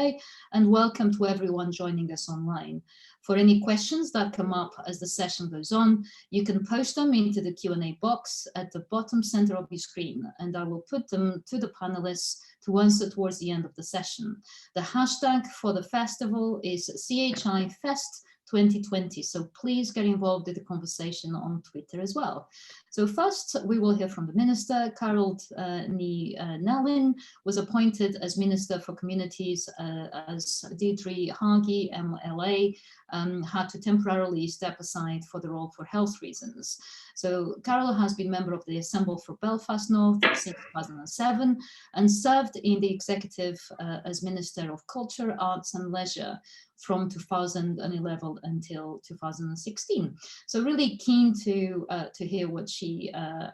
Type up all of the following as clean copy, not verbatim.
today, and welcome to everyone joining us online. For any questions that come up as the session goes on, you can post them into the Q&A box at the bottom center of your screen, and I will put them to the panelists to answer towards the end of the session. The hashtag for the festival is CHI Fest 2020, so please get involved in the conversation on Twitter as well. So first, we will hear from the Minister. Carol Nellin was appointed as Minister for Communities as Deirdre Hagi, MLA, had to temporarily step aside for the role for health reasons. So Carol has been member of the Assemble for Belfast North since 2007 and served in the executive as Minister of Culture, Arts and Leisure from 2011 until 2016. So really keen to hear what she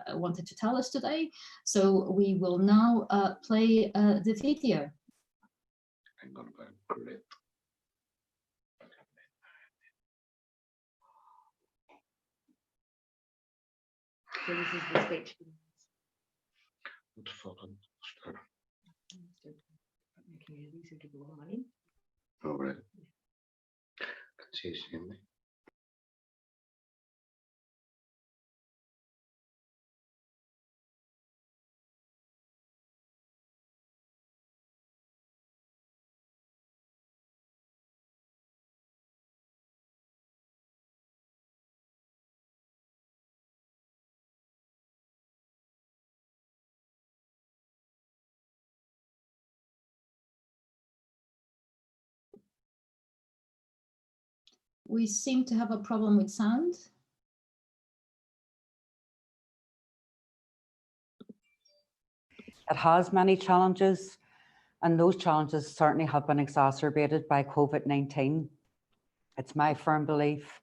wanted to tell us today. So we will now play the video. I'm gonna go great. So this is the speech. What the fuck? Making it easy to go on money. All right. Can you see me? We seem to have a problem with sound. It has many challenges, and those challenges certainly have been exacerbated by COVID-19. It's my firm belief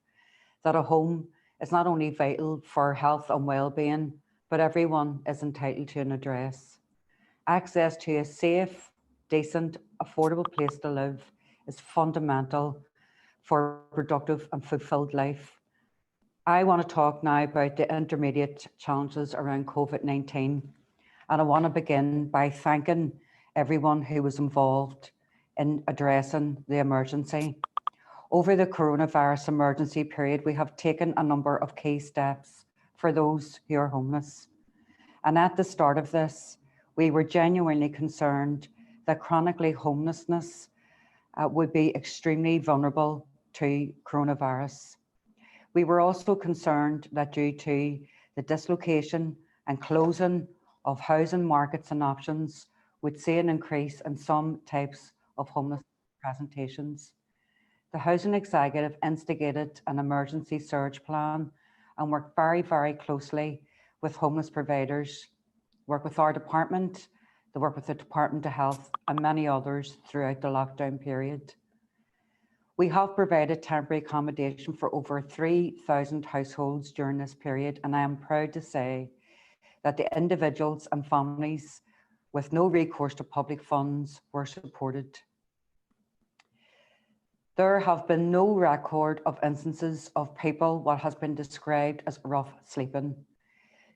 that a home is not only vital for health and well-being, but everyone is entitled to an address. Access to a safe, decent, affordable place to live is fundamental for a productive and fulfilled life. I want to talk now about the intermediate challenges around COVID-19, and I want to begin by thanking everyone who was involved in addressing the emergency. Over the coronavirus emergency period, we have taken a number of key steps for those who are homeless. And at the start of this, we were genuinely concerned that chronically homelessness would be extremely vulnerable to coronavirus. We were also concerned that due to the dislocation and closing of housing markets and options, would see an increase in some types of homeless presentations. The Housing Executive instigated an emergency surge plan and worked very, very closely with homeless providers, worked with our department, they worked with the Department of Health and many others throughout the lockdown period. We have provided temporary accommodation for over 3,000 households during this period, and I am proud to say that the individuals and families with no recourse to public funds were supported. There have been no record of instances of people what has been described as rough sleeping.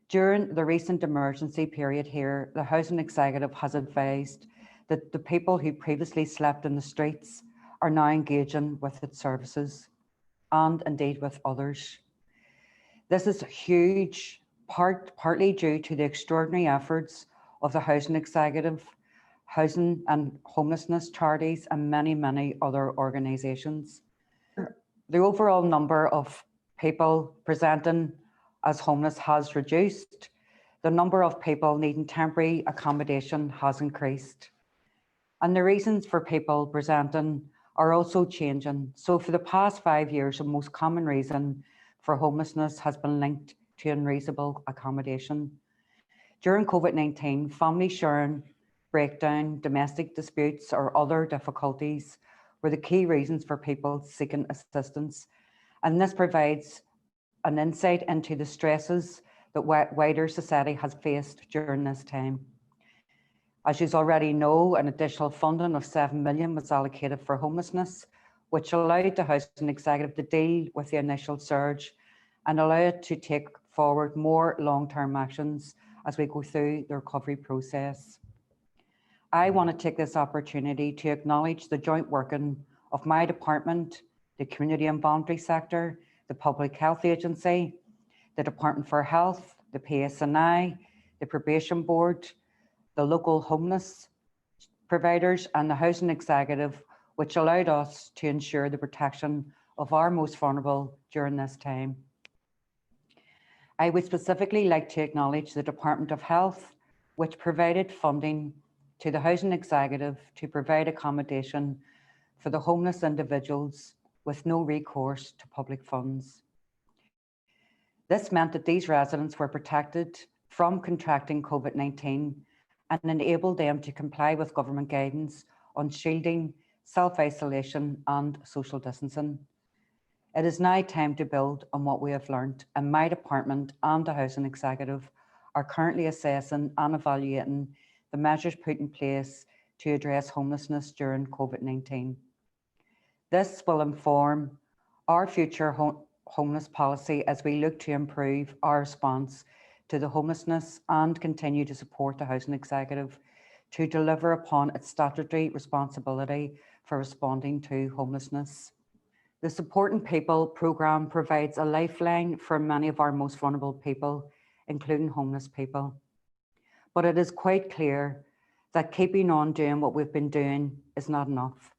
During the recent emergency period here, the Housing Executive has advised that the people who previously slept in the streets are now engaging with its services and indeed with others. This is huge, partly due to the extraordinary efforts of the Housing Executive, housing and homelessness charities, and many, many other organisations. The overall number of people presenting as homeless has reduced. The number of people needing temporary accommodation has increased. And the reasons for people presenting are also changing. So for the past 5 years, the most common reason for homelessness has been linked to unreasonable accommodation. During COVID-19, family sharing, breakdown, domestic disputes, or other difficulties were the key reasons for people seeking assistance. And this provides an insight into the stresses that wider society has faced during this time. As you already know, an additional funding of 7 million was allocated for homelessness, which allowed the Housing Executive to deal with the initial surge and allow it to take forward more long-term actions as we go through the recovery process. I want to take this opportunity to acknowledge the joint working of my department, the Community and Voluntary Sector, the Public Health Agency, the Department for Health, the PSNI, the Probation Board, the local homeless providers and the Housing Executive, which allowed us to ensure the protection of our most vulnerable during this time. I would specifically like to acknowledge the Department of Health, which provided funding to the Housing Executive to provide accommodation for the homeless individuals with no recourse to public funds. This meant that these residents were protected from contracting COVID-19 and enabled them to comply with government guidance on shielding, self-isolation and social distancing. It is now time to build on what we have learned, and my department and the Housing Executive are currently assessing and evaluating the measures put in place to address homelessness during COVID-19. This will inform our future homeless policy as we look to improve our response to the homelessness and continue to support the Housing Executive to deliver upon its statutory responsibility for responding to homelessness. The Supporting People programme provides a lifeline for many of our most vulnerable people, including homeless people. But it is quite clear that keeping on doing what we've been doing is not enough.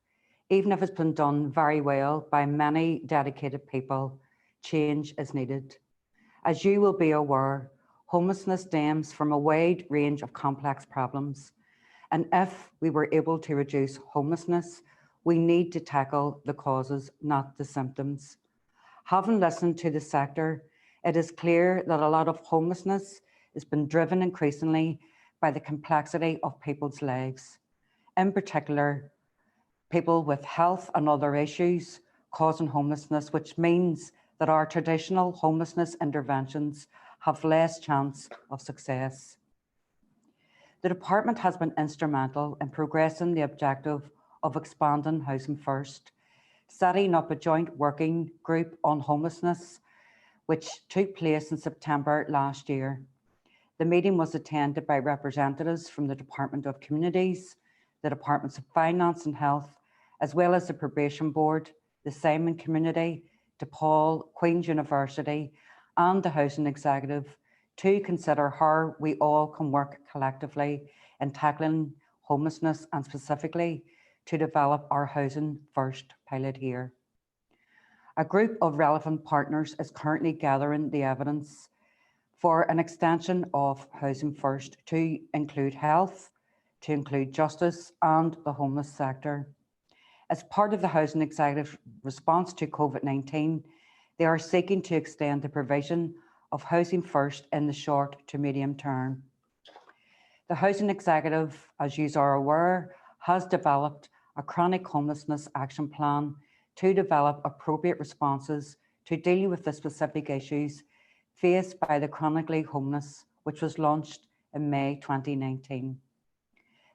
Even if it's been done very well by many dedicated people, change is needed. As you will be aware, homelessness stems from a wide range of complex problems. And if we were able to reduce homelessness, we need to tackle the causes, not the symptoms. Having listened to the sector, it is clear that a lot of homelessness has been driven increasingly by the complexity of people's lives. In particular, people with health and other issues causing homelessness, which means that our traditional homelessness interventions have less chance of success. The department has been instrumental in progressing the objective of expanding Housing First, setting up a joint working group on homelessness, which took place in September last year. The meeting was attended by representatives from the Department of Communities, the Departments of Finance and Health, as well as the Probation Board, the Simon Community, DePaul, Queen's University, and the Housing Executive to consider how we all can work collectively in tackling homelessness and specifically to develop our Housing First pilot here. A group of relevant partners is currently gathering the evidence for an extension of Housing First to include health, to include justice and the homeless sector. As part of the Housing Executive response to COVID-19, they are seeking to extend the provision of Housing First in the short to medium term. The Housing Executive, as you are aware, has developed a chronic homelessness action plan to develop appropriate responses to deal with the specific issues faced by the chronically homeless, which was launched in May 2019.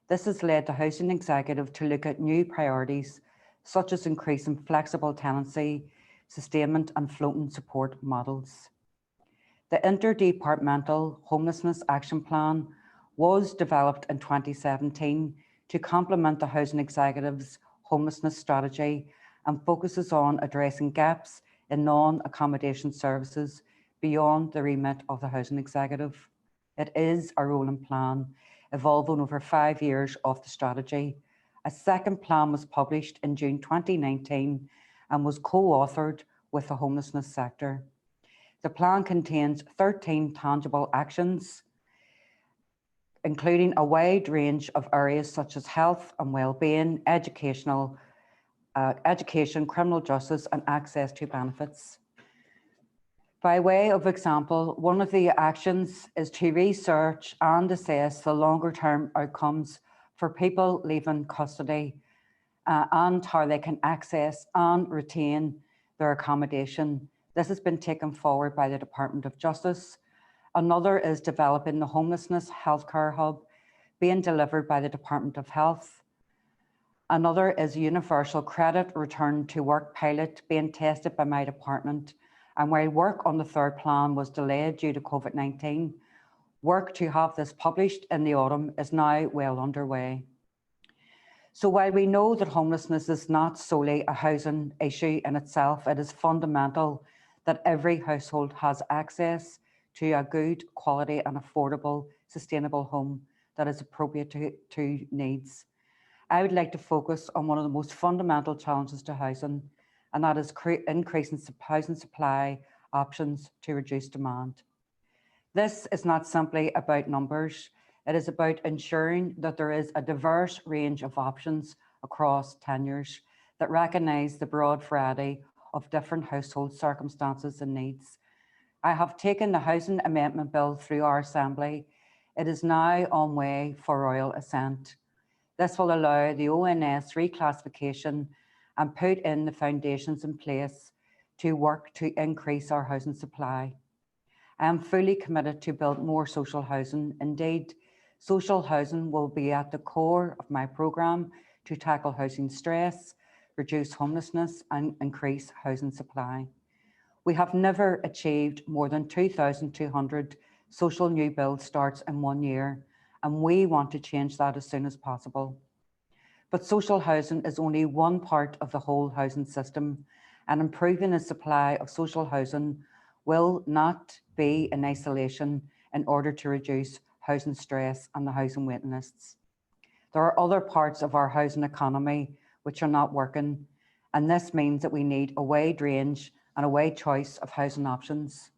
This has led the Housing Executive to look at new priorities, such as increasing flexible tenancy, sustainment and floating support models. The Interdepartmental Homelessness Action Plan was developed in 2017 to complement the Housing Executive's homelessness strategy and focuses on addressing gaps in non-accommodation services beyond the remit of the Housing Executive. It is a rolling plan, evolving over 5 years of the strategy. A second plan was published in June 2019 and was co-authored with the homelessness sector. The plan contains 13 tangible actions, including a wide range of areas such as health and well-being, education, criminal justice, and access to benefits. By way of example, one of the actions is to research and assess the longer-term outcomes for people leaving custody and how they can access and retain their accommodation. This has been taken forward by the Department of Justice. Another is developing the Homelessness Healthcare Hub being delivered by the Department of Health. Another is Universal Credit Return to Work pilot being tested by my department. And while work on the third plan was delayed due to COVID-19, work to have this published in the autumn is now well underway. So while we know that homelessness is not solely a housing issue in itself, it is fundamental that every household has access to a good quality and affordable, sustainable home that is appropriate to needs. I would like to focus on one of the most fundamental challenges to housing, and that is increasing housing supply options to reduce demand. This is not simply about numbers. It is about ensuring that there is a diverse range of options across tenures that recognise the broad variety of different household circumstances and needs. I have taken the Housing Amendment Bill through our Assembly. It is now on way for royal assent. This will allow the ONS reclassification and put in the foundations in place to work to increase our housing supply. I am fully committed to build more social housing. Indeed, social housing will be at the core of my programme to tackle housing stress, reduce homelessness and increase housing supply. We have never achieved more than 2,200 social new build starts in 1 year, and we want to change that as soon as possible. But social housing is only one part of the whole housing system, and improving the supply of social housing will not be in isolation in order to reduce housing stress and the housing waiting lists. There are other parts of our housing economy which are not working, and this means that we need a wide range and a wide choice of housing options.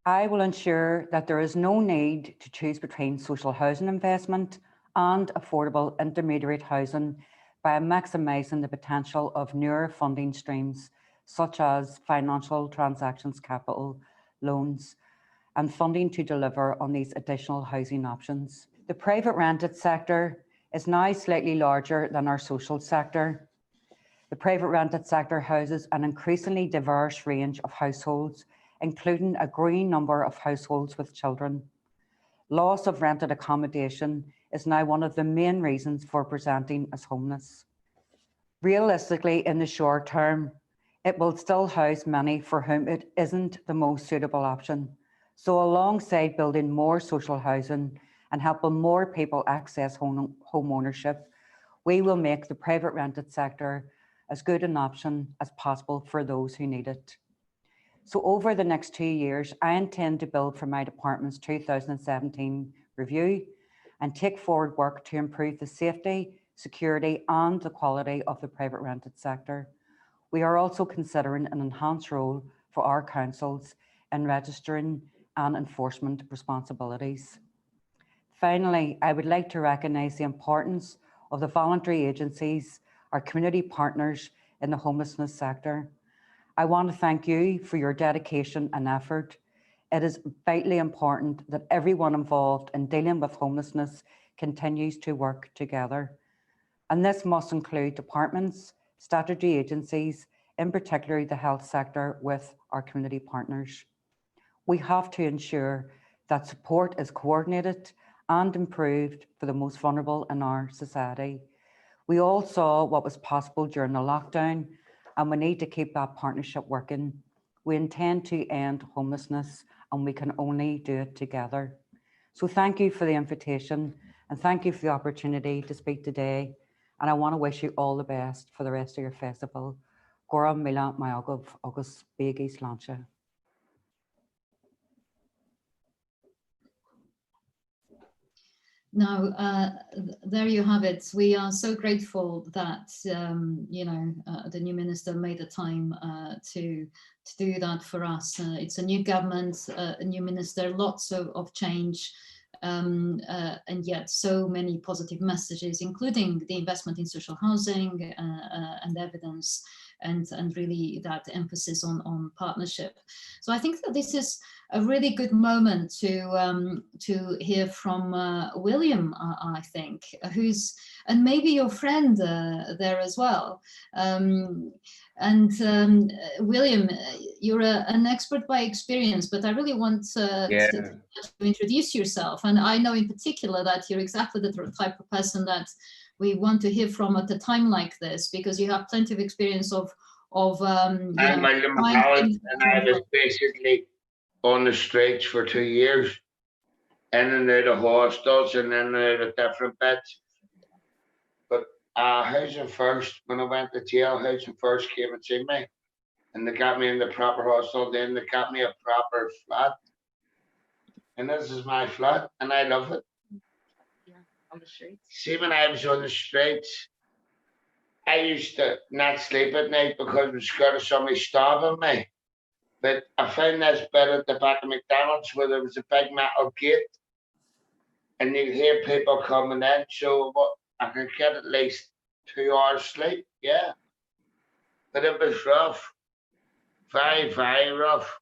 I will ensure that there is no need to choose between social housing investment and affordable intermediate housing by maximising the potential of newer funding streams such as financial transactions capital loans and funding to deliver on these additional housing options. The private rented sector is now slightly larger than our social sector. The private rented sector houses an increasingly diverse range of households, including a growing number of households with children. Loss of rented accommodation is now one of the main reasons for presenting as homeless. Realistically, in the short term, it will still house many for whom it isn't the most suitable option. So alongside building more social housing and helping more people access home ownership, we will make the private rented sector as good an option as possible for those who need it. So over the next 2 years, I intend to build from my department's 2017 review and take forward work to improve the safety, security and the quality of the private rented sector. We are also considering an enhanced role for our councils in registering and enforcement responsibilities. Finally, I would like to recognise the importance of the voluntary agencies, our community partners in the homelessness sector. I want to thank you for your dedication and effort. It is vitally important that everyone involved in dealing with homelessness continues to work together. And this must include departments, statutory agencies, in particular the health sector with our community partners. We have to ensure that support is coordinated and improved for the most vulnerable in our society. We all saw what was possible during the lockdown, and we need to keep that partnership working. We intend to end homelessness, and we can only do it together. So thank you for the invitation, and thank you for the opportunity to speak today. And I want to wish you all the best for the rest of your festival. Gora mila mayagov agus begis lancha. Now, there you have it. We are so grateful that the new minister made the time to do that for us. It's a new government, a new minister, lots of change, and yet so many positive messages, including the investment in social housing and evidence, and really that emphasis on partnership. So I think that this is a really good moment to hear from William, I think, and maybe your friend there as well. William, you're an expert by experience, but I really want to introduce yourself. And I know in particular that you're exactly the type of person that we want to hear from at a time like this, because you have plenty of experience of I'm William McCallum, and I was basically on the streets for 2 years, in and out of hostels and in and out of different beds. Housing First, when I went to jail, Housing First came and seen me. And they got me in the proper hostel, then they got me a proper flat. And this is my flat, and I love it. On the streets. See, when I was on the streets, I used to not sleep at night because I was scared of somebody stabbing me. But I found this bit at the back of McDonald's where there was a big metal gate, and you'd hear people coming in, so I could get at least 2 hours sleep, yeah. But it was rough, very, very rough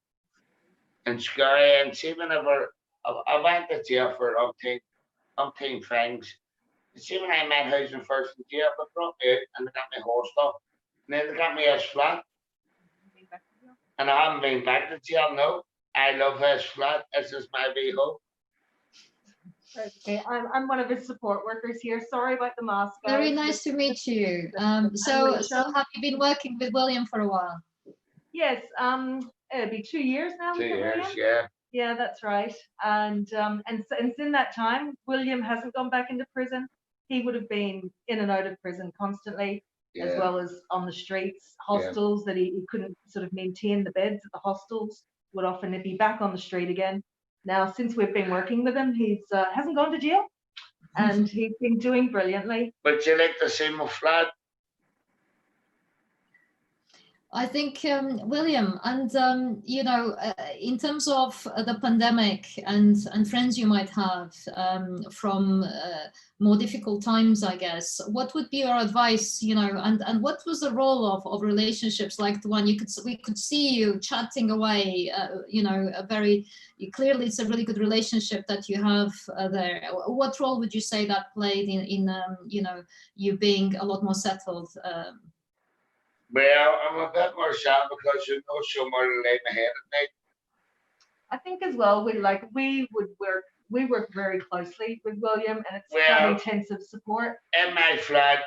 and scary. And see, whenever I went to jail for umpteen things. You see, when I met Housing First in jail, they brought me out and they got me hostel. And then they got me a flat. And I haven't been back to jail, no. I love this flat. This is my wee home. Okay, I'm one of his support workers here. Sorry about the mask. Very guys. nice to meet you. So Alicia. have you been working with William for a while? Yes, it'll be 2 years now. 2 is it, years, William? yeah. Yeah, that's right. And in that time, William hasn't gone back into prison. He would have been in and out of prison constantly, as Yeah. well as on the streets, hostels that he couldn't sort of maintain the beds at the hostels, would often be back on the street again. Now, since we've been working with him, he's hasn't gone to jail, and he's been doing brilliantly. But you like to see my flat? I think, William, and you know, in terms of the pandemic and friends you might have from more difficult times, I guess, what would be your advice, you know, and what was the role of relationships like the one we could see you chatting away, you know, clearly it's a really good relationship that you have there. What role would you say that played in you know, you being a lot more settled? Well, I'm a bit more sad because you know so more to lay my head at night. I think as well, we work very closely with William, and it's Well- quite intensive support. In my flat,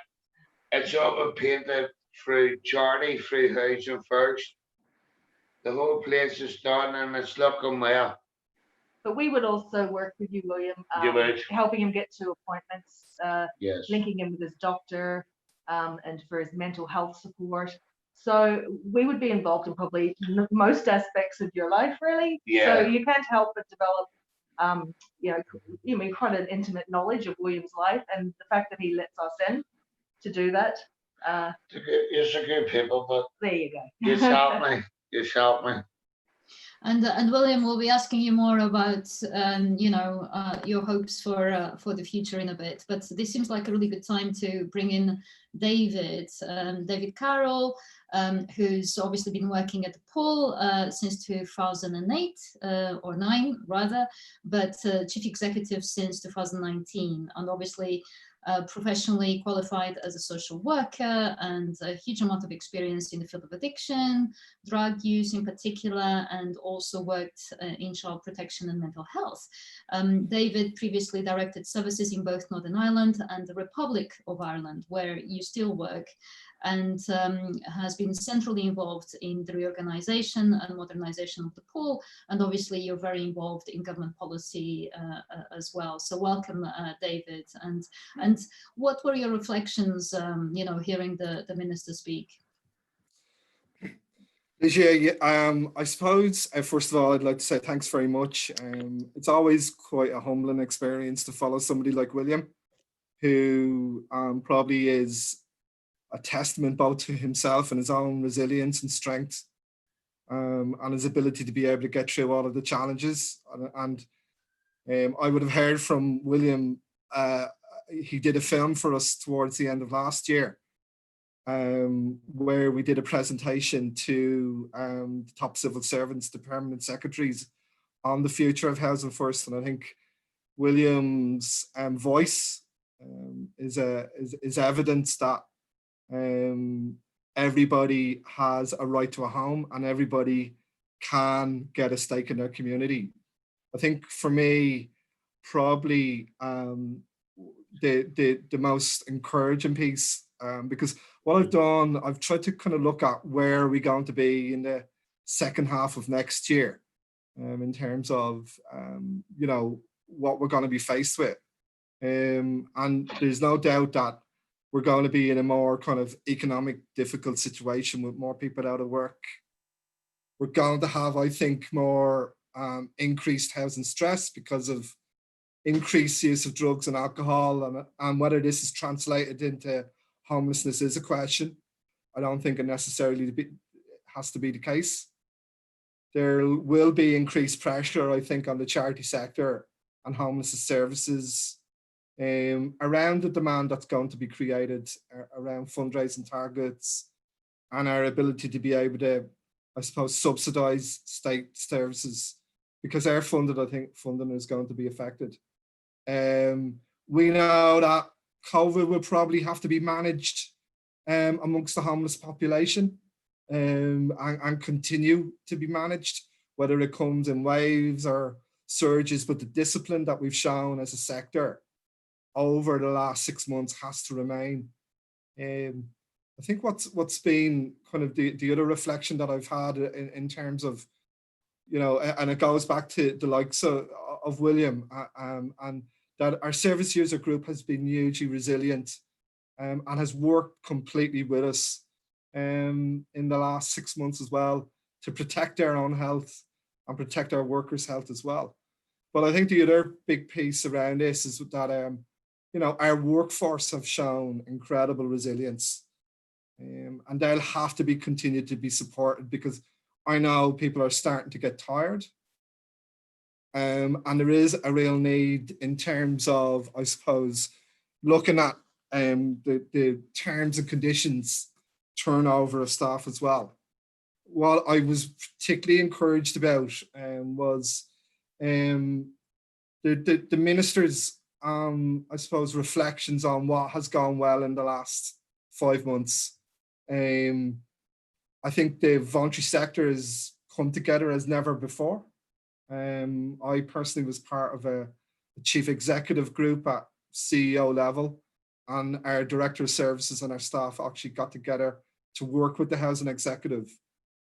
it's all been painted through charity, through Housing First. The whole place is done and it's looking well. But we would also work with you, William, You would? helping him get to appointments, Yes. linking him with his doctor, and for his mental health support. So we would be involved in probably most aspects of your life, really. Yeah. So you can't help but develop, you know, quite an intimate knowledge of William's life, and the fact that he lets us in to do that. You're so good people, but There you go. you help me. You help me. And William, will be asking you more about you know, your hopes for the future in a bit. But this seems like a really good time to bring in David Carroll, who's obviously been working at the Pool since 2008 or 9 rather, but chief executive since 2019, and obviously professionally qualified as a social worker and a huge amount of experience in the field of addiction, drug use in particular, and also worked in child protection and mental health. David previously directed services in both Northern Ireland and the Republic of Ireland, where you still work, and has been centrally involved in the reorganization and modernization of the Pool. And obviously you're very involved in government policy as well. So welcome, David. And what were your reflections, you know, hearing the minister speak? Ligia, I suppose, first of all, I'd like to say thanks very much. It's always quite a humbling experience to follow somebody like William, who probably is a testament both to himself and his own resilience and strength, and his ability to be able to get through all of the challenges. And I would have heard from William, he did a film for us towards the end of last year, where we did a presentation to the top civil servants, the permanent secretaries, on the future of Housing First. And I think William's voice is evidence that everybody has a right to a home and everybody can get a stake in their community. I think for me, probably the most encouraging piece, because what I've done, I've tried to kind of look at where are we going to be in the second half of next year, in terms of you know, what we're going to be faced with, and there's no doubt that we're going to be in a more kind of economic difficult situation with more people out of work. We're going to have, I think, more increased housing stress because of increased use of drugs and alcohol, and whether this is translated into homelessness is a question. I don't think it necessarily has to be the case. There will be increased pressure, I think, on the charity sector and homelessness services around the demand that's going to be created around fundraising targets and our ability to be able to, I suppose, subsidise state services, because our funding is going to be affected. We know that COVID will probably have to be managed amongst the homeless population and continue to be managed, whether it comes in waves or surges, but the discipline that we've shown as a sector over the last 6 months has to remain. I think what's been kind of the other reflection that I've had in terms of, and it goes back to the likes of William, and that our service user group has been hugely resilient and has worked completely with us in the last 6 months as well to protect our own health and protect our workers' health as well. But I think the other big piece around this is that our workforce have shown incredible resilience, and they'll have to be continued to be supported, because I know people are starting to get tired. And there is a real need in terms of, I suppose, looking at the terms and conditions turnover of staff as well. What I was particularly encouraged about was the minister's, I suppose, reflections on what has gone well in the last 5 months. I think the voluntary sector has come together as never before. I personally was part of a chief executive group at CEO level, and our director of services and our staff actually got together to work with the housing executive.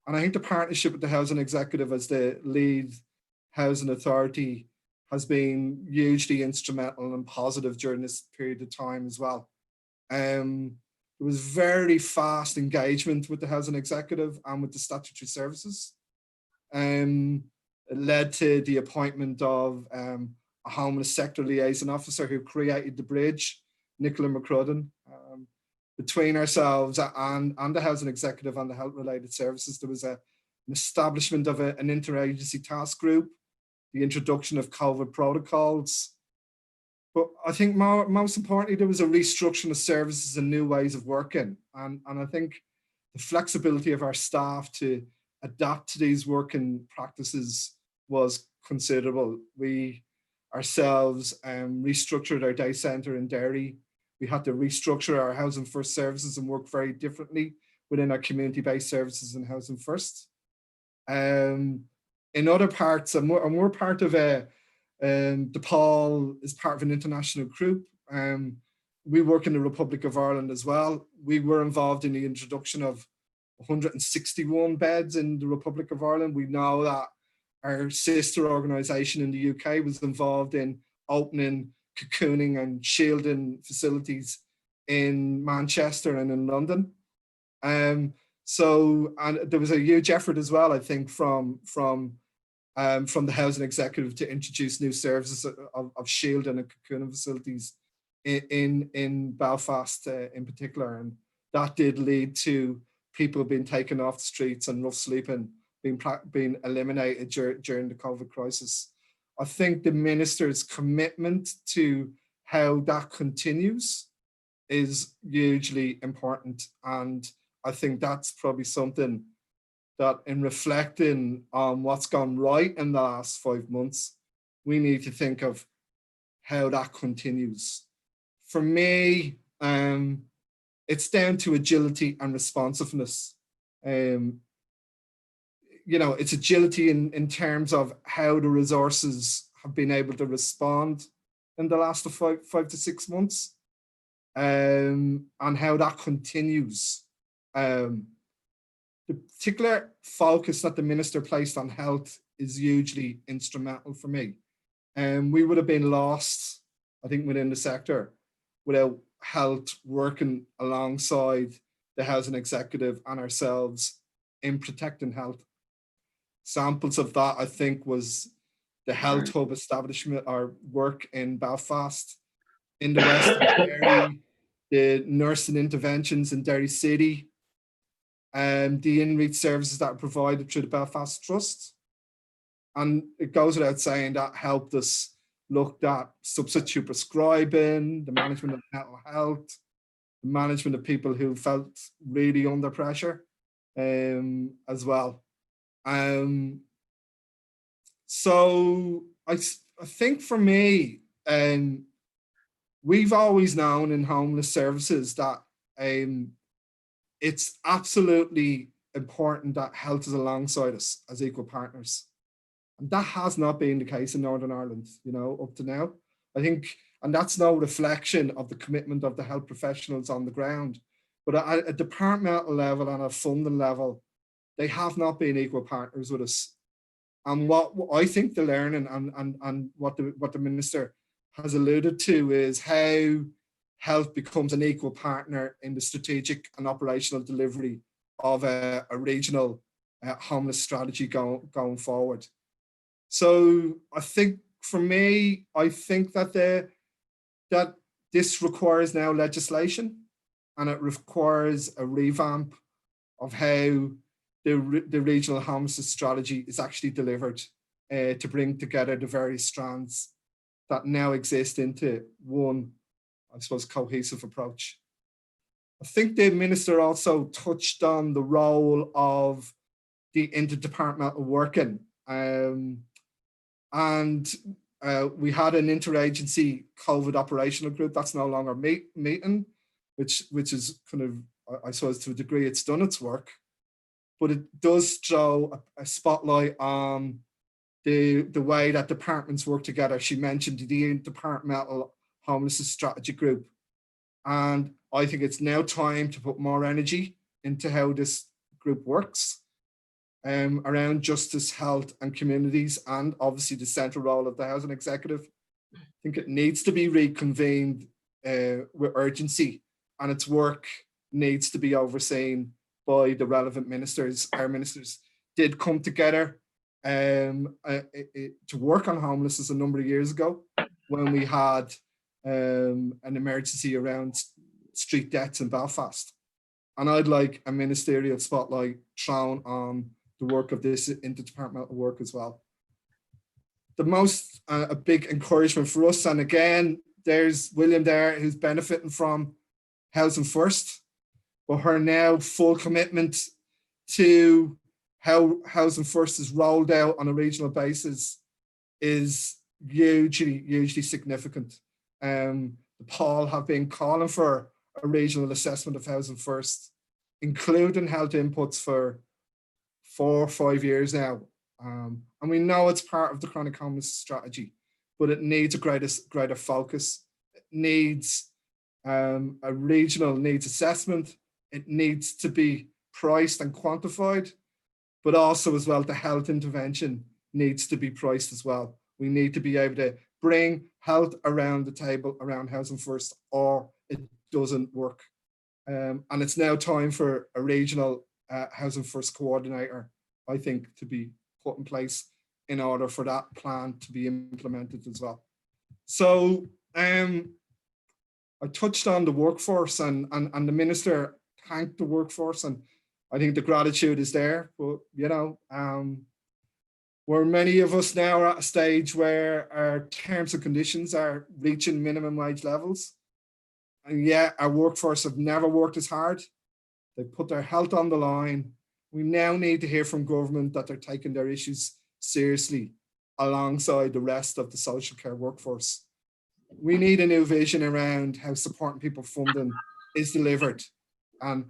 And I think the partnership with the housing executive as the lead housing authority has been hugely instrumental and positive during this period of time as well. There was very fast engagement with the housing executive and with the statutory services. It led to the appointment of a homeless sector liaison officer who created the bridge, Nicola McCrudden. Between ourselves and the housing executive and the health related services, there was an establishment of an interagency task group, the introduction of COVID protocols. But I think most importantly, there was a restructuring of services and new ways of working. And I think the flexibility of our staff to adapt to these working practices was considerable. We ourselves restructured our day centre in Derry. We had to restructure our Housing First services and work very differently within our community-based services and Housing First. In other parts, and we're part of DePaul is part of an international group. We work in the Republic of Ireland as well. We were involved in the introduction of 161 beds in the Republic of Ireland. We know that our sister organisation in the UK was involved in opening cocooning and shielding facilities in Manchester and in London. So there was a huge effort as well, I think, from the housing executive to introduce new services of shielding and cocooning facilities in Belfast in particular. And that did lead to people being taken off the streets and rough sleeping being eliminated during the COVID crisis. I think the minister's commitment to how that continues is hugely important. And I think that's probably something that, in reflecting on what's gone right in the last 5 months, we need to think of how that continues. For me, it's down to agility and responsiveness. It's agility in terms of how the resources have been able to respond in the last 5 to 6 months, and how that continues. The particular focus that the minister placed on health is hugely instrumental for me. We would have been lost, I think, within the sector without Health working alongside the housing executive and ourselves in protecting health. Examples of that, I think, was the Health Hub establishment or work in Belfast, in the West of Derry, the nursing interventions in Derry City, and the in-reach services that are provided through the Belfast Trust. And it goes without saying that helped us look at substitute prescribing, the management of mental health, the management of people who felt really under pressure as well. So I think for me, we've always known in homeless services that it's absolutely important that health is alongside us as equal partners. And that has not been the case in Northern Ireland, you know, up to now. I think, and that's no reflection of the commitment of the health professionals on the ground, but at a departmental level and a funding level, they have not been equal partners with us. And what I think the learning and what the minister has alluded to is how health becomes an equal partner in the strategic and operational delivery of a regional homeless strategy going forward. So I think for me, I think that that this requires now legislation, and it requires a revamp of how the regional homelessness strategy is actually delivered to bring together the various strands that now exist into one, I suppose, cohesive approach. I think the minister also touched on the role of the interdepartmental working. We had an interagency COVID operational group that's no longer meeting, which is kind of, I suppose, to a degree, it's done its work, but it does throw a spotlight on the way that departments work together. She mentioned the interdepartmental homelessness strategy group, and I think it's now time to put more energy into how this group works. Around justice, health and communities, and obviously the central role of the housing executive. I think it needs to be reconvened with urgency, and its work needs to be overseen by the relevant ministers. Our ministers did come together to work on homelessness a number of years ago when we had an emergency around street deaths in Belfast. And I'd like a ministerial spotlight thrown on the work of this interdepartmental work as well. The most, a big encouragement for us, and again, there's William there who's benefiting from Housing First, but her now full commitment to how Housing First is rolled out on a regional basis is hugely significant. The Paul have been calling for a regional assessment of Housing First, including health inputs for 4 or 5 years now. And we know it's part of the chronic homeless strategy, but it needs a greater focus. It needs a regional needs assessment. It needs to be priced and quantified, but also as well, the health intervention needs to be priced as well. We need to be able to bring health around the table around Housing First, or it doesn't work. And it's now time for a regional Housing First coordinator, I think, to be put in place in order for that plan to be implemented as well. So I touched on the workforce, and the minister thanked the workforce, and I think the gratitude is there. But you know, where many of us now are at a stage where our terms and conditions are reaching minimum wage levels, and yet our workforce have never worked as hard. They put their health on the line. We now need to hear from government that they're taking their issues seriously alongside the rest of the social care workforce. We need a new vision around how supporting people funding is delivered, and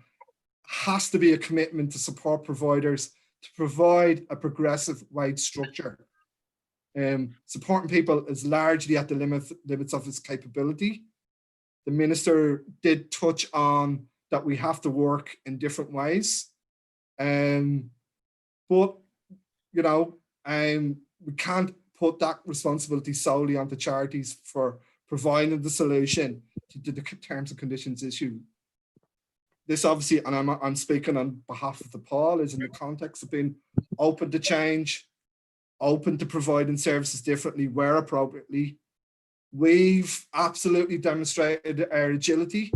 has to be a commitment to support providers to provide a progressive wage structure. Supporting people is largely at the limits of its capability. The minister did touch on that we have to work in different ways. But, you know, we can't put that responsibility solely onto charities for providing the solution to the terms and conditions issue. This obviously, and I'm speaking on behalf of the Paul, is in the context of being open to change, open to providing services differently where appropriately. We've absolutely demonstrated our agility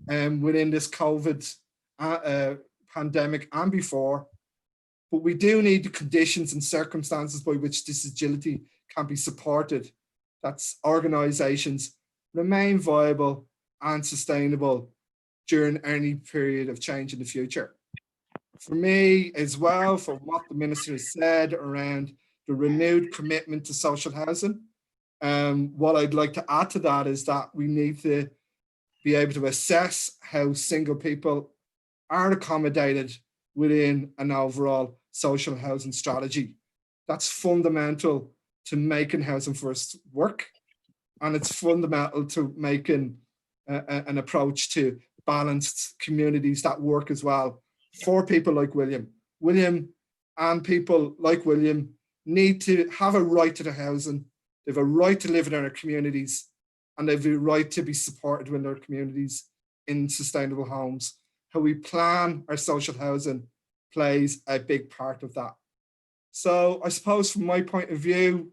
within this COVID pandemic and before, but we do need the conditions and circumstances by which this agility can be supported. That's organisations remain viable and sustainable during any period of change in the future. For me as well, for what the Minister has said around the renewed commitment to social housing, what I'd like to add to that is that we need to be able to assess how single people are accommodated within an overall social housing strategy. That's fundamental to making Housing First work, and it's fundamental to making an approach to balanced communities that work as well for people like William. William and people like William need to have a right to the housing. They have a right to live in their communities, and they have a right to be supported within their communities in sustainable homes. How we plan our social housing plays a big part of that. So I suppose from my point of view,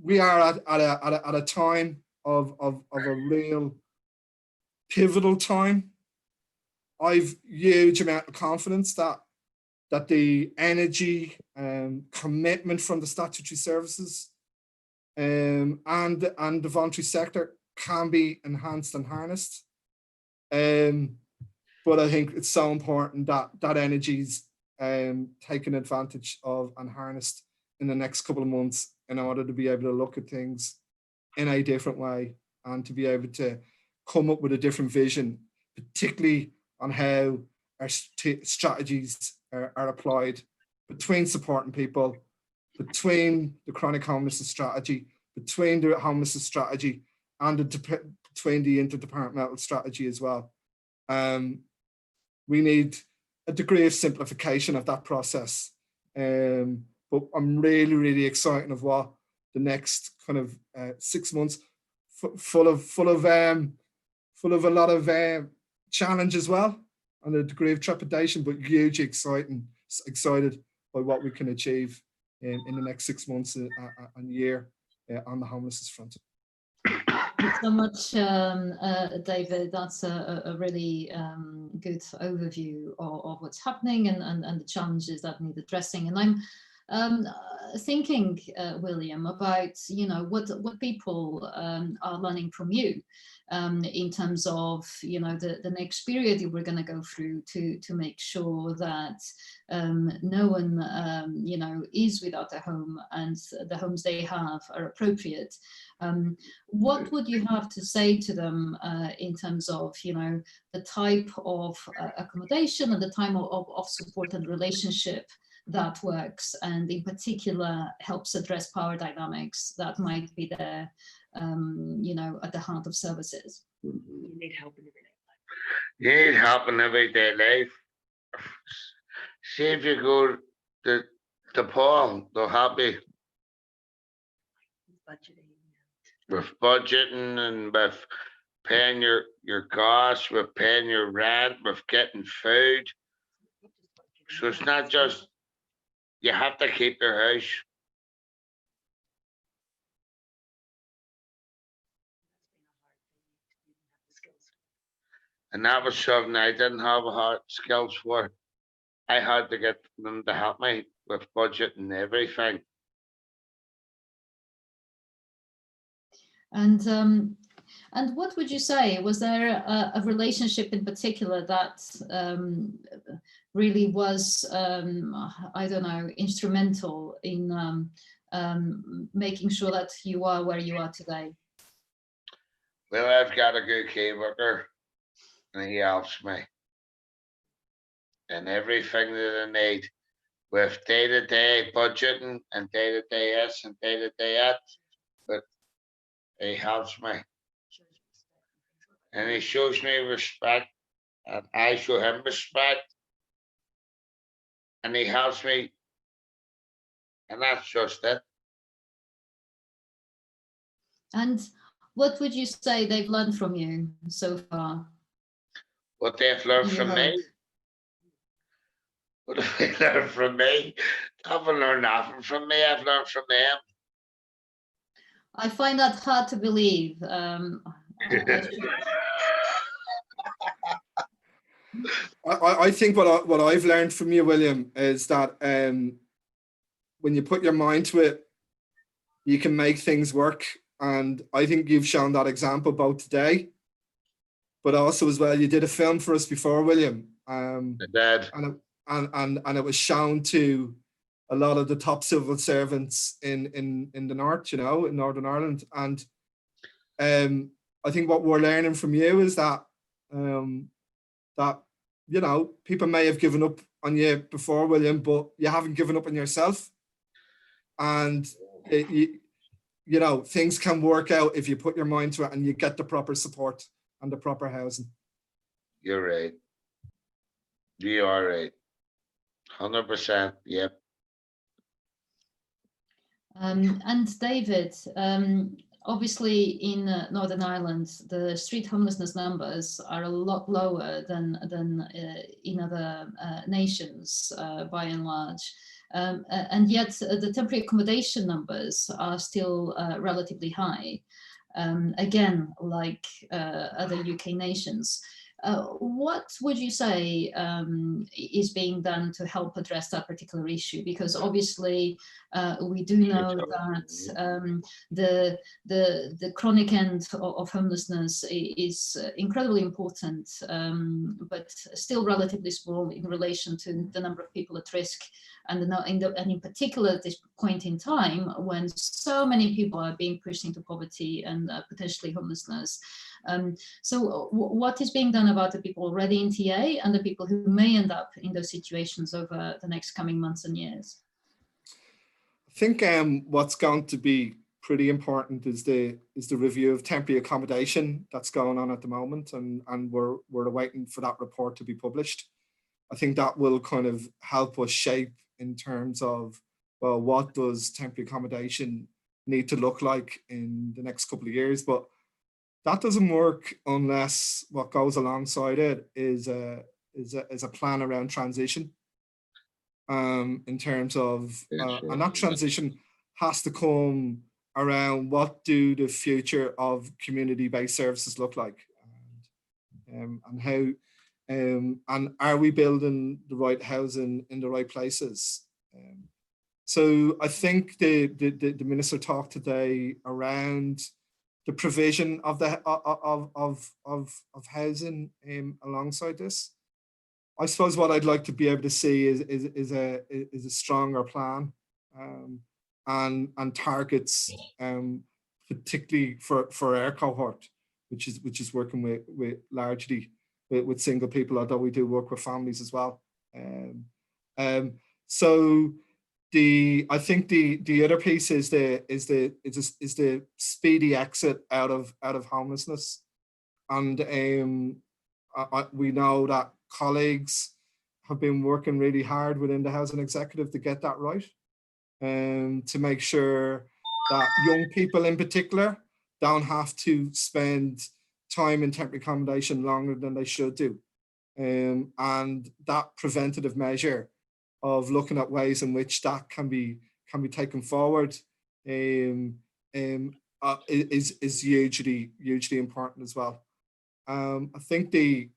we are at a time of a real pivotal time. I've huge amount of confidence that the energy commitment from the statutory services and the voluntary sector can be enhanced and harnessed. But I think it's so important that that energy's taken advantage of and harnessed in the next couple of months in order to be able to look at things in a different way and to be able to come up with a different vision, particularly on how our strategies are applied between supporting people, between the chronic homelessness strategy, between the homelessness strategy, and between the interdepartmental strategy as well. We need a degree of simplification of that process. But I'm really, really excited of what the next kind of 6 months full of a lot of challenge as well, and a degree of trepidation, but hugely excited by what we can achieve in the next 6 months and year on the homelessness front. Thanks so much, David. That's a really good overview of what's happening and the challenges that need addressing. And I'm thinking, William, about what people are learning from you in terms of the next period we're going to go through to make sure that no one is without a home and the homes they have are appropriate. What would you have to say to them in terms of the type of accommodation and the type of support and relationship that works, and in particular helps address power dynamics that might be there at the heart of services? You need help in everyday life. You need help in everyday life. See if you go to Paul, they'll help you with budgeting and with paying your gas, with paying your rent, with getting food. So it's not just you have to keep your house. And that was something I didn't have hard skills for. I had to get them to help me with budget and everything. And what would you say, was there a relationship in particular that really was, I don't know, instrumental in making sure that you are where you are today? Well, I've got a good key worker and he helps me in everything that I need with day-to-day budgeting and day-to-day this and day-to-day that. But he helps me. And he shows me respect, and I show him respect, and he helps me, and that's just it. And What would you say they've learned from you so far? What they've learned You from hope. me. What have they learned from me? They haven't learned nothing from me. I've learned from them. I find that hard to believe. I think what I've learned from you, William, is that when you put your mind to it, you can make things work. And I think you've shown that example both today, but also as well, you did a film for us before, William. Dad. And it was shown to a lot of the top civil servants in the north, in Northern Ireland. And I think what we're learning from you is that people may have given up on you before, William, but you haven't given up on yourself. And things can work out if you put your mind to it and you get the proper support and the proper housing. You're right. You are right. 100%. Yep. And David, obviously in Northern Ireland, the street homelessness numbers are a lot lower than in other nations by and large. And yet the temporary accommodation numbers are still relatively high, again, like other UK nations. What would you say is being done to help address that particular issue? Because obviously we do know that the chronic end of homelessness is incredibly important, but still relatively small in relation to the number of people at risk. And in particular at this point in time, when so many people are being pushed into poverty and potentially homelessness. So what is being done about the people already in TA and the people who may end up in those situations over the next coming months and years? I think what's going to be pretty important is the review of temporary accommodation that's going on at the moment, and we're waiting for that report to be published. I think that will kind of help us shape in terms of, well, what does temporary accommodation need to look like in the next couple of years? But that doesn't work unless what goes alongside it is a plan around transition. In terms of, and that transition has to come around what do the future of community-based services look like, and how, and are we building the right housing in the right places? So I think the minister talked today around the provision of housing alongside this. I suppose what I'd like to be able to see is a stronger plan and targets, particularly for our cohort, which is working with largely with single people, although we do work with families as well. So I think the other piece is the speedy exit out of homelessness, and we know that colleagues have been working really hard within the housing executive to get that right, to make sure that young people in particular don't have to spend time in temporary accommodation longer than they should do, and that preventative measure of looking at ways in which that can be taken forward is hugely important as well. I think the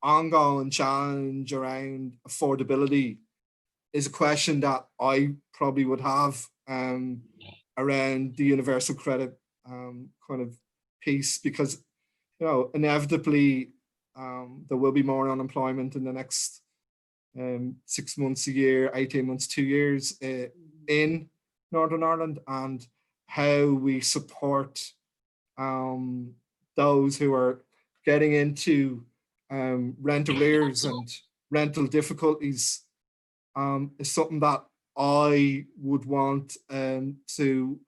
ongoing challenge around affordability is a question that I probably would have around the universal credit kind of piece, because inevitably there will be more unemployment in the next 6 months, a year, 18 months, 2 years in Northern Ireland, and how we support those who are getting into rent arrears and rental difficulties is something that I would want to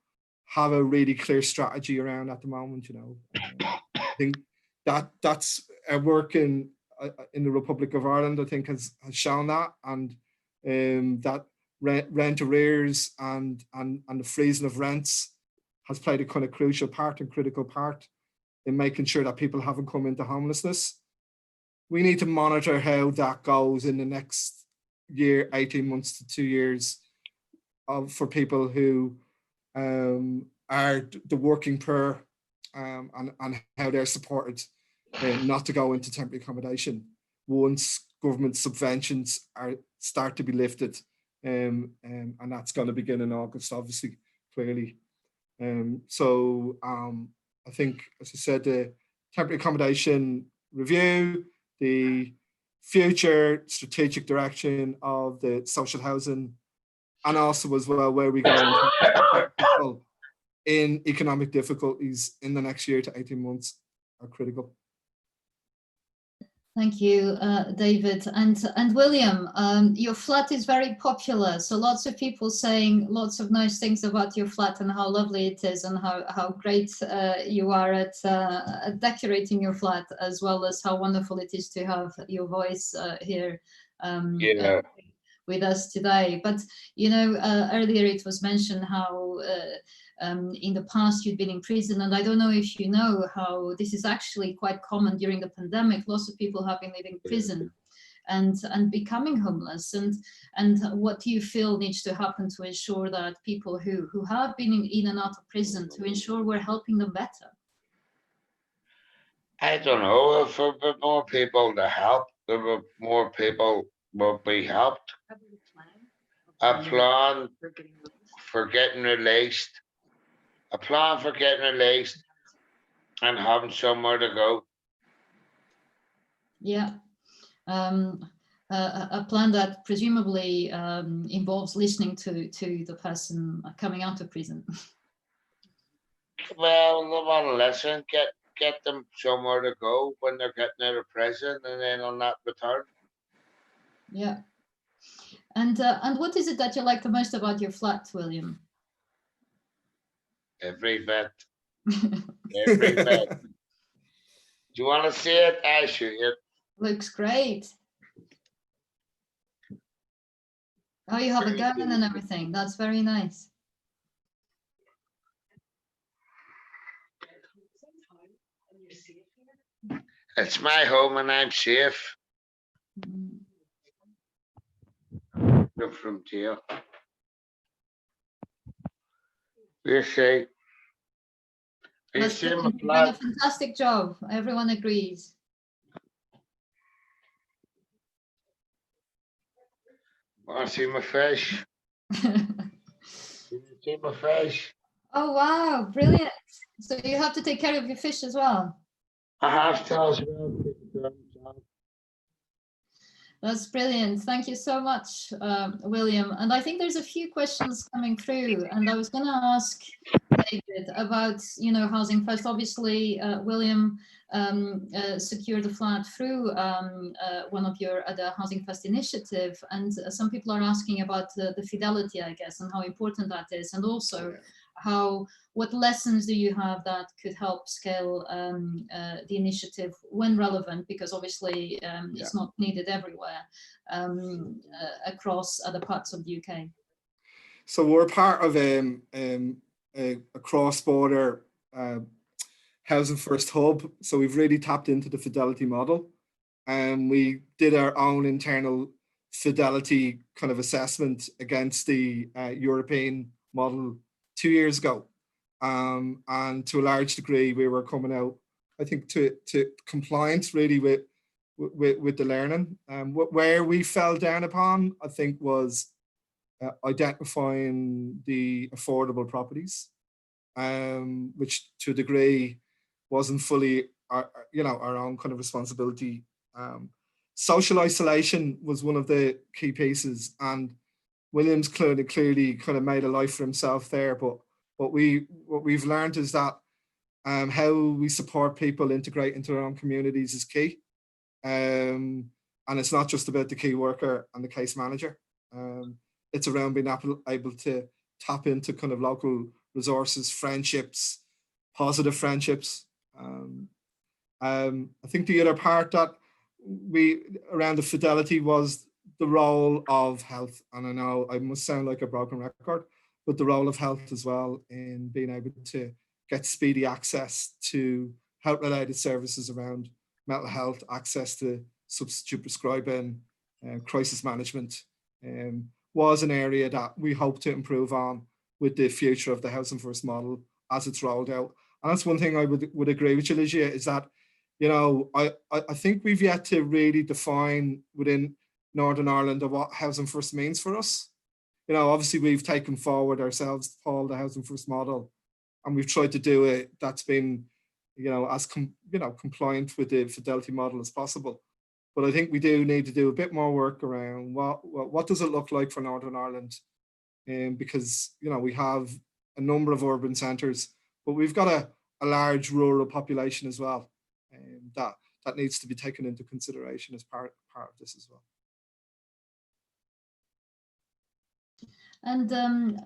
have a really clear strategy around at the moment. I think that's a work in the Republic of Ireland, I think, has shown that, and that rent arrears and the freezing of rents has played a kind of crucial part and critical part in making sure that people haven't come into homelessness. We need to monitor how that goes in the next year, 18 months to 2 years, for people who are the working poor, and how they're supported not to go into temporary accommodation once government subventions start to be lifted, and that's going to begin in August, obviously, clearly. I think, as I said, the temporary accommodation review, the future strategic direction of the social housing, and also as well where we go in economic difficulties in the next year to 18 months are critical. Thank you, David. And William, your flat is very popular. So lots of people saying lots of nice things about your flat and how lovely it is and how great you are at decorating your flat, as well as how wonderful it is to have your voice here with us today. But, you know, earlier it was mentioned how in the past you'd been in prison, and I don't know if you know how this is actually quite common during the pandemic. Lots of people have been leaving prison and becoming homeless, and what do you feel needs to happen to ensure that people who have been in and out of prison, to ensure we're helping them better? I don't know, if there were more people to help, there were more people will be helped. A plan for getting released, a plan for getting released and having somewhere to go. Yeah. A plan that presumably involves listening to the person coming out of prison. Well, they want to listen, get them somewhere to go when they're getting out of prison, and then on that return. Yeah. And what is it that you like the most about your flat, William? Every vet. Every vet. Do you want to see it? I show you. Looks great. Oh, you have a garden and everything. That's very nice. It's my home and I'm safe. From jail. You see. You see my You've done a flat. fantastic job. Everyone agrees. Want to see my fish? Can you see my fish? Oh, wow. Brilliant. So you have to take care of your fish as well. I have to as well. That's brilliant. Thank you so much, William. And I think there's a few questions coming through, and I was going to ask David about, you know, Housing First. Obviously, William secured a flat through one of your other Housing First initiative, and some people are asking about the fidelity, I guess, and how important that is, and also what lessons do you have that could help scale the initiative when relevant, because obviously it's not needed everywhere across other parts of the UK. So we're part of a cross-border Housing First hub. So we've really tapped into the fidelity model, and we did our own internal fidelity kind of assessment against the European model 2 years ago, and to a large degree we were coming out, I think, to compliance really with the learning. Where we fell down upon, I think, was identifying the affordable properties, which to a degree wasn't fully our own kind of responsibility. Social isolation was one of the key pieces, and William's clearly kind of made a life for himself there. But what we've learned is that how we support people integrate into their own communities is key. And it's not just about the key worker and the case manager. It's around being able to tap into kind of local resources, friendships, positive friendships. I think the other part that around the fidelity was the role of health. And I know I must sound like a broken record, but the role of health as well in being able to get speedy access to health-related services around mental health, access to substitute prescribing, crisis management, was an area that we hope to improve on with the future of the Housing First model as it's rolled out. And that's one thing I would agree with you, Ligia, is that, you know, I think we've yet to really define within Northern Ireland of what Housing First means for us. You know, obviously we've taken forward ourselves, Paul, the Housing First model, and we've tried to do it that's been, you know, as compliant with the Fidelity model as possible. But I think we do need to do a bit more work around what does it look like for Northern Ireland, because, you know, we have a number of urban centres, but we've got a large rural population as well, and that needs to be taken into consideration as part of this as well. And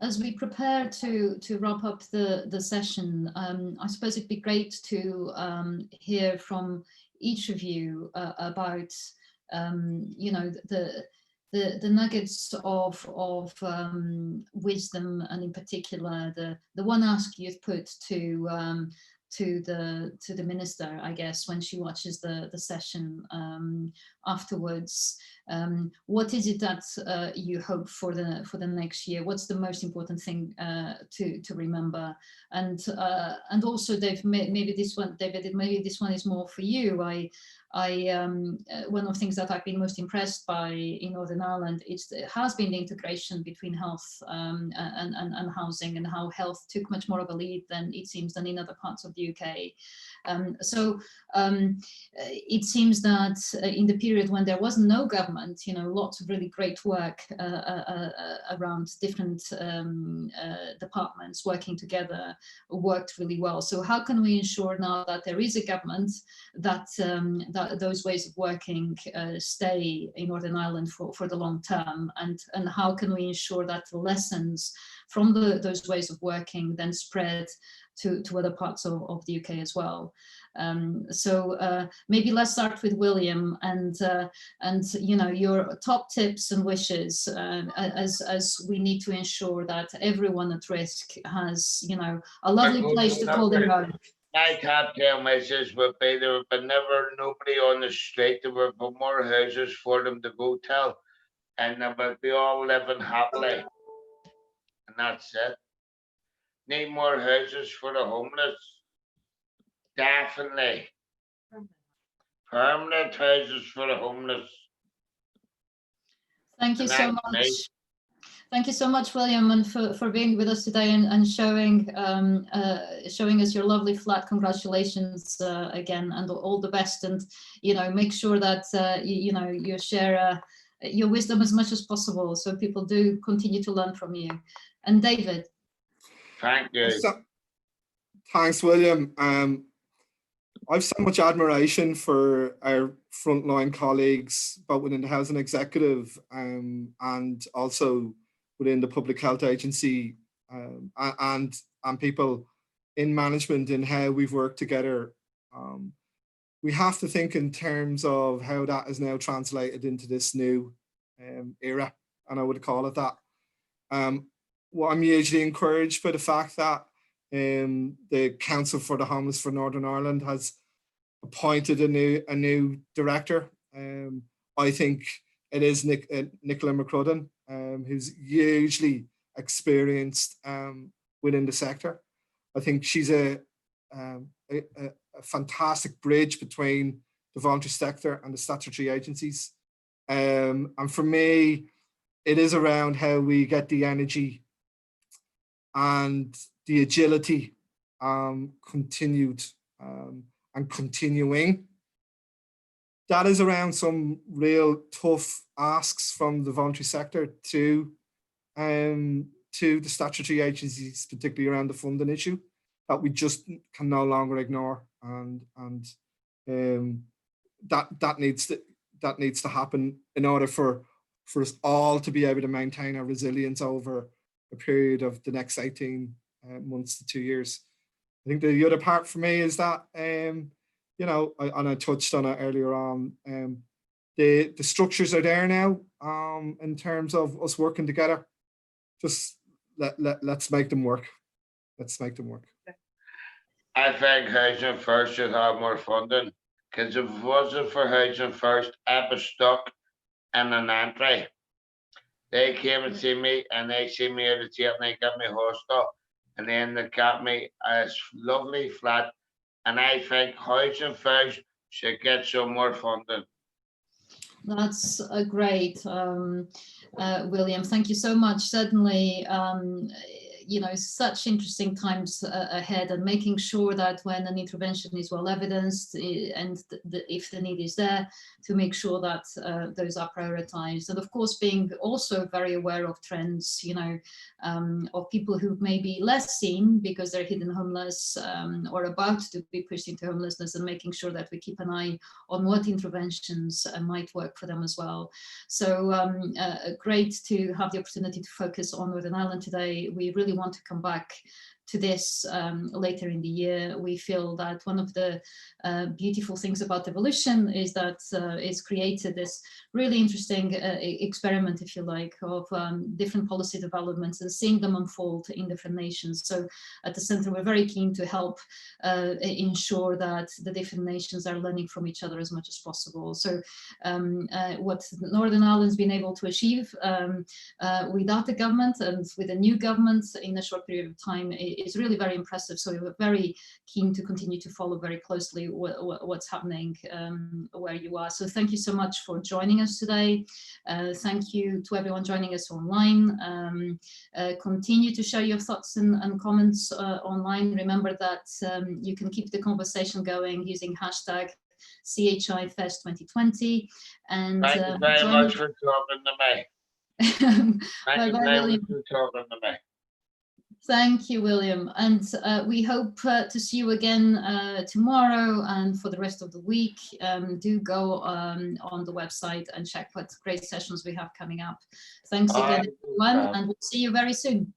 as we prepare to wrap up the session, I suppose it'd be great to hear from each of you about, you know, the nuggets of wisdom, and in particular the one ask you've put to the minister, I guess, when she watches the session afterwards. What is it that you hope for the next year? What's the most important thing to remember? And also, Dave, maybe this one is more for you. One of the things that I've been most impressed by in Northern Ireland has been the integration between health and housing, and how health took much more of a lead than it seems than in other parts of the UK. It seems that in the period when there was no government, you know, lots of really great work around different departments working together worked really well. So how can we ensure now that there is a government that those ways of working stay in Northern Ireland for the long term, and how can we ensure that the lessons from those ways of working then spread to other parts of the UK as well? Maybe let's start with William, and you know, your top tips and wishes as we need to ensure that everyone at risk has, you know, a lovely place to call their own. My top 10 wishes would be there would be never nobody on the street. There would be more houses for them to go to, and they would be all living happily. And that's it. Need more houses for the homeless. Definitely. Permanent houses for the homeless. Thank you so much. Thank you so much, William, and for being with us today and showing us your lovely flat. Congratulations again, and all the best. And, you know, make sure that you know, you share your wisdom as much as possible, so people do continue to learn from you. And David. Thank you. Thanks, William. I've so much admiration for our frontline colleagues, both within the Housing Executive and also within the Public Health Agency, and people in management, and how we've worked together. We have to think in terms of how that is now translated into this new era, and I would call it that. Well, I'm hugely encouraged by the fact that the Council for the Homeless for Northern Ireland has appointed a new director. I think it is Nicola McCrudden, who's hugely experienced within the sector. I think she's a fantastic bridge between the voluntary sector and the statutory agencies. And for me, it is around how we get the energy and the agility continued and continuing. That is around some real tough asks from the voluntary sector to the statutory agencies, particularly around the funding issue, that we just can no longer ignore, and that needs to happen in order for us all to be able to maintain our resilience over a period of the next 18 months to 2 years. I think the other part for me is that, you know, I touched on it earlier on, the structures are there now in terms of us working together. Just let's make them work. Let's make them work. I think Housing First should have more funding, because if it wasn't for Housing First, I was stuck in an entry. They came and see me, and they see me out of jail, and they got me hostel, and then they got me a lovely flat. And I think Housing First should get some more funding. That's great, William. Thank you so much. Certainly, you know, such interesting times ahead, and making sure that when an intervention is well evidenced and if the need is there, to make sure that those are prioritized. And of course, being also very aware of trends, you know, of people who may be less seen because they're hidden homeless or about to be pushed into homelessness, and making sure that we keep an eye on what interventions might work for them as well. So great to have the opportunity to focus on Northern Ireland today. We really want to come back to this later in the year. We feel that one of the beautiful things about evolution is that it's created this really interesting experiment, if you like, of different policy developments and seeing them unfold in different nations. So at the Centre, we're very keen to help ensure that the different nations are learning from each other as much as possible. So what Northern Ireland's been able to achieve without the government and with a new government in a short period of time is really very impressive. So we're very keen to continue to follow very closely what's happening where you are. So thank you so much for joining us today. Thank you to everyone joining us online. Continue to share your thoughts and comments online. Remember that you can keep the conversation going using hashtag CHIFest2020. And Thank you very much for talking to me. Thank you very much for talking to me. Thank you, William. And we hope to see you again tomorrow and for the rest of the week. Do go on the website and check what great sessions we have coming up. Thanks again, everyone, and we'll see you very soon.